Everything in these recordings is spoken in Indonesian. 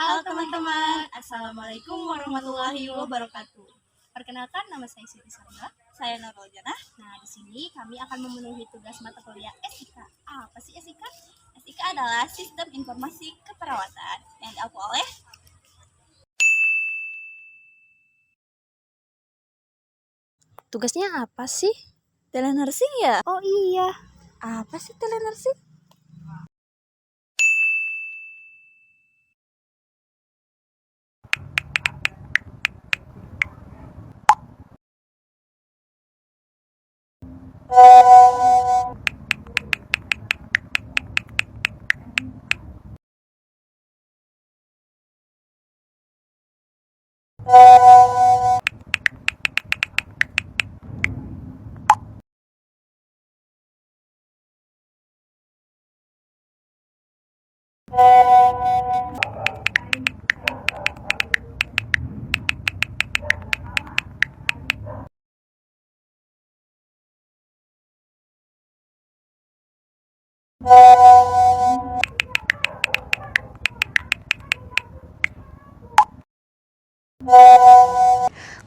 Halo teman-teman, Assalamualaikum warahmatullahi wabarakatuh. Perkenalkan, nama saya Siti Sarda. Saya Nurul Jannah. Nah, di sini kami akan memenuhi tugas mata kuliah SIK. Apa sih SIK? SIK adalah Sistem Informasi Keperawatan yang diampu oleh Tugasnya apa sih? telenursing ya. Oh iya, Apa sih telenursing?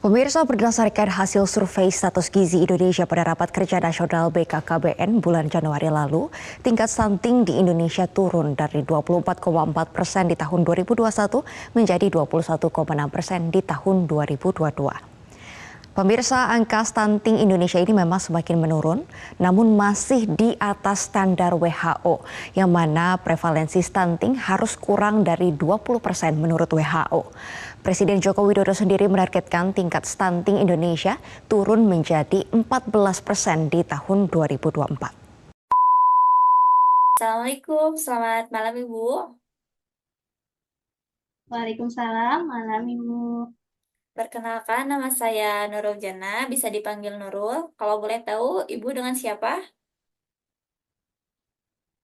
Pemirsa, berdasarkan hasil survei status gizi Indonesia pada Rapat Kerja Nasional BKKBN bulan Januari lalu, tingkat stunting di Indonesia turun dari 24,4% di tahun 2021 menjadi 21,6% di tahun 2022. Pemirsa, angka stunting Indonesia ini memang semakin menurun, namun masih di atas standar WHO, yang mana prevalensi stunting harus kurang dari 20% menurut WHO. Presiden Joko Widodo sendiri menargetkan tingkat stunting Indonesia turun menjadi 14% di tahun 2024. Assalamualaikum, selamat malam Ibu. Waalaikumsalam, malam Ibu. Perkenalkan, nama saya Nurul Jannah, bisa dipanggil Nurul. Kalau boleh tahu, Ibu dengan siapa?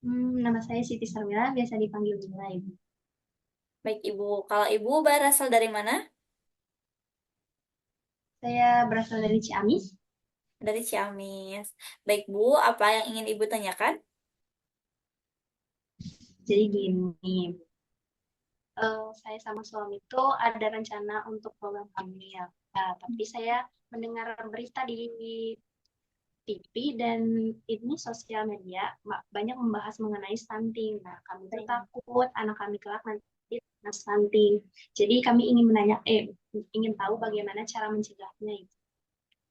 Nama saya Siti Sarda, biasa dipanggil Mila, Ibu. Baik Ibu, kalau Ibu berasal dari mana? Saya berasal dari Ciamis. Dari Ciamis. Baik Bu, apa yang ingin Ibu tanyakan? Jadi gini, saya sama suami itu ada rencana untuk program hamil. Nah, tapi saya mendengar berita di TV dan ini sosial media banyak membahas mengenai stunting. Nah, kami itu takut anak kami kelak nanti kena stunting. Jadi kami ingin tahu bagaimana cara mencegahnya.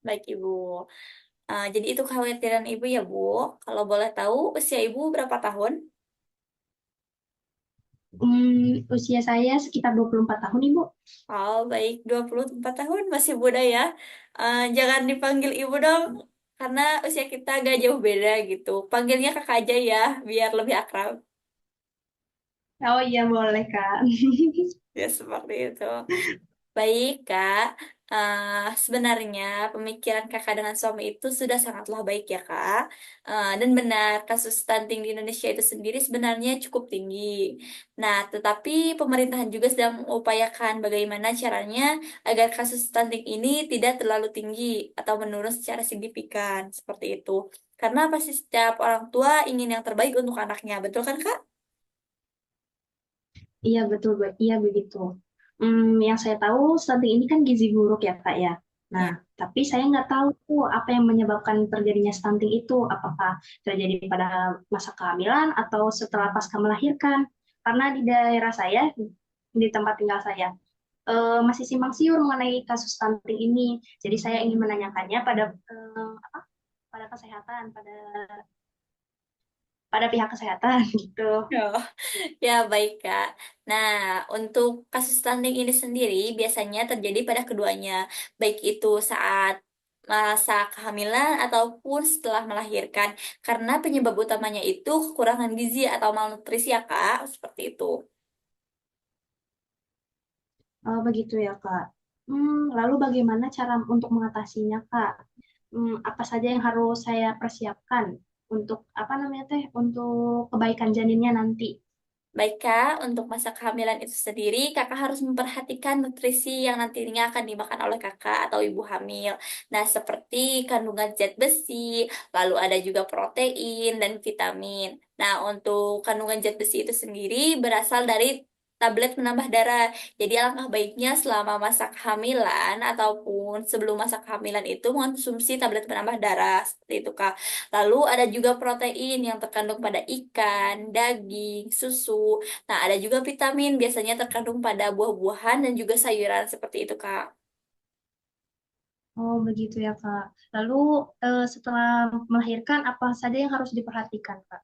Baik Ibu. Jadi itu kekhawatiran Ibu ya Bu. Kalau boleh tahu, usia Ibu berapa tahun? Usia saya sekitar 24 tahun, Ibu. Oh, baik, 24 tahun masih muda ya. Jangan dipanggil ibu dong, karena usia kita agak jauh beda gitu. Panggilnya kakak aja ya, biar lebih akrab. Oh iya, boleh, Kak. Ya, seperti itu. Baik, Kak. Sebenarnya pemikiran kakak dengan suami itu sudah sangatlah baik ya, Kak. Dan benar, kasus stunting di Indonesia itu sendiri sebenarnya cukup tinggi. Nah, tetapi pemerintahan juga sedang mengupayakan bagaimana caranya agar kasus stunting ini tidak terlalu tinggi atau menurun secara signifikan, seperti itu. Karena pasti setiap orang tua ingin yang terbaik untuk anaknya, betul kan, Kak? Iya, betul, Bu. Iya, begitu. Yang saya tahu, stunting ini kan gizi buruk ya, Kak, ya. Nah, Ya. tapi saya nggak tahu tuh apa yang menyebabkan terjadinya stunting itu. Apakah terjadi pada masa kehamilan atau setelah pasca melahirkan? Karena di daerah saya, di tempat tinggal saya, masih simpang siur mengenai kasus stunting ini. Jadi saya ingin menanyakannya pada kesehatan, pada pihak kesehatan gitu. Oh, ya baik Kak. Nah, untuk kasus stunting ini sendiri biasanya terjadi pada keduanya, baik itu saat masa kehamilan ataupun setelah melahirkan, karena penyebab utamanya itu kekurangan gizi atau malnutrisi ya Kak, seperti itu. Begitu ya, Kak. Lalu bagaimana cara untuk mengatasinya, Kak? Apa saja yang harus saya persiapkan untuk apa namanya teh untuk kebaikan janinnya nanti? Baik Kak, untuk masa kehamilan itu sendiri, Kakak harus memperhatikan nutrisi yang nantinya akan dimakan oleh Kakak atau ibu hamil. Nah, seperti kandungan zat besi, lalu ada juga protein dan vitamin. Nah, untuk kandungan zat besi itu sendiri berasal dari tablet penambah darah. Jadi alangkah baiknya selama masa kehamilan ataupun sebelum masa kehamilan itu mengonsumsi tablet penambah darah seperti itu Kak. Lalu ada juga protein yang terkandung pada ikan, daging, susu. Nah, ada juga vitamin biasanya terkandung pada buah-buahan dan juga sayuran seperti itu Kak. Oh, begitu ya, Kak. Lalu setelah melahirkan apa saja yang harus diperhatikan, Kak?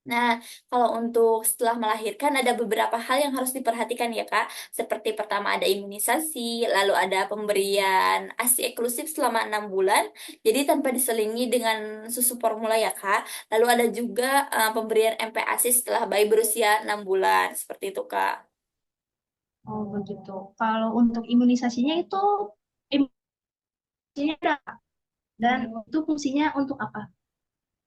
Nah, kalau untuk setelah melahirkan ada beberapa hal yang harus diperhatikan ya Kak. Seperti pertama ada imunisasi, lalu ada pemberian ASI eksklusif selama 6 bulan, jadi tanpa diselingi dengan susu formula ya Kak. Lalu ada juga pemberian MPASI setelah bayi berusia 6 bulan, seperti itu Kak. Oh, begitu. Kalau untuk imunisasinya itu imunisasinya ada, dan itu fungsinya untuk apa?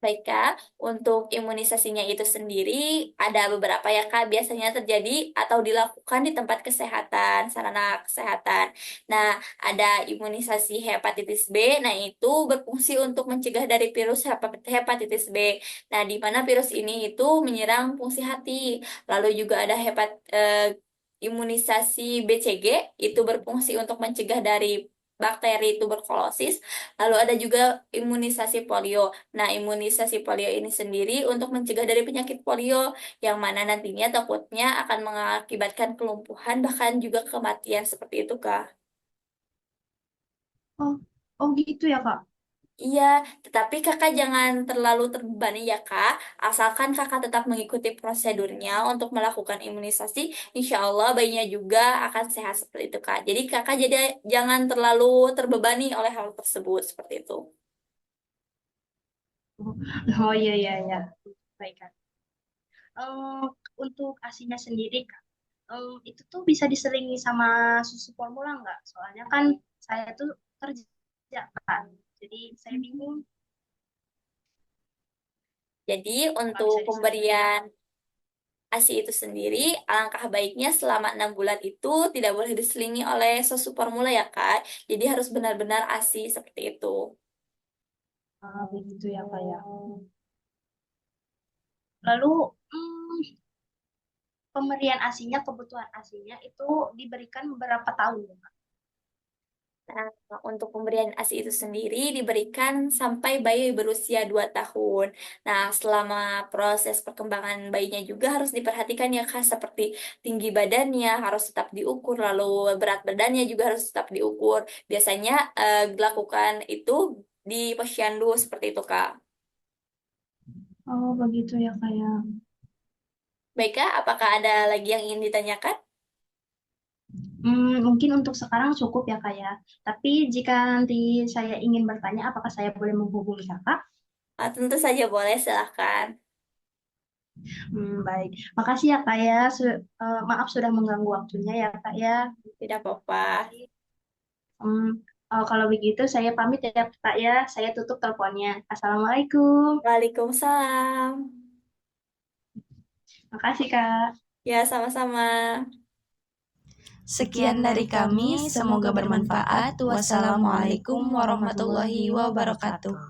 Baik Kak, untuk imunisasinya itu sendiri ada beberapa ya Kak, biasanya terjadi atau dilakukan di tempat kesehatan, sarana kesehatan. Nah, ada imunisasi hepatitis B, nah itu berfungsi untuk mencegah dari virus hepatitis B. Nah, di mana virus ini itu menyerang fungsi hati. Lalu juga ada imunisasi BCG, itu berfungsi untuk mencegah dari bakteri tuberkulosis. Lalu ada juga imunisasi polio. Nah, imunisasi polio ini sendiri untuk mencegah dari penyakit polio yang mana nantinya takutnya akan mengakibatkan kelumpuhan bahkan juga kematian seperti itu, Kak. Oh, oh gitu ya, Kak. Iya, tetapi kakak jangan terlalu terbebani ya kak. Asalkan kakak tetap mengikuti prosedurnya untuk melakukan imunisasi, insya Allah bayinya juga akan sehat seperti itu kak. Jadi kakak jadi jangan terlalu terbebani oleh hal tersebut seperti itu. Oh iya iya iya. Baik, Kak. Eh, untuk asinya sendiri, Kak, itu tuh bisa diselingi sama susu formula nggak? Soalnya kan saya tuh kerja kan, jadi saya bingung Jadi apa untuk bisa diselingi nggak. pemberian ASI itu sendiri, alangkah baiknya selama 6 bulan itu tidak boleh diselingi oleh susu formula ya Kak. Jadi harus benar-benar ASI seperti itu. Ah, begitu ya, Kak ya. Lalu pemberian asinya, kebutuhan asinya itu diberikan beberapa tahun ya, Kak? Nah, untuk pemberian ASI itu sendiri diberikan sampai bayi berusia 2 tahun. Nah, selama proses perkembangan bayinya juga harus diperhatikan ya Kak, seperti tinggi badannya harus tetap diukur, lalu berat badannya juga harus tetap diukur. Biasanya dilakukan itu di posyandu seperti itu Kak. Oh, begitu ya, Kak ya. Baik Kak, apakah ada lagi yang ingin ditanyakan? Mungkin untuk sekarang cukup ya, Kak ya. Tapi jika nanti saya ingin bertanya, apakah saya boleh menghubungi Kakak? Tentu saja boleh, silahkan. Baik. Makasih ya, Kak ya. Maaf sudah mengganggu waktunya ya, Kak ya. Tidak apa-apa. Hmm, kalau begitu saya pamit ya, Kak ya. Saya tutup teleponnya. Assalamualaikum. Waalaikumsalam. Makasih, Kak. Ya, sama-sama. Sekian dari kami, semoga bermanfaat. Wassalamualaikum warahmatullahi wabarakatuh.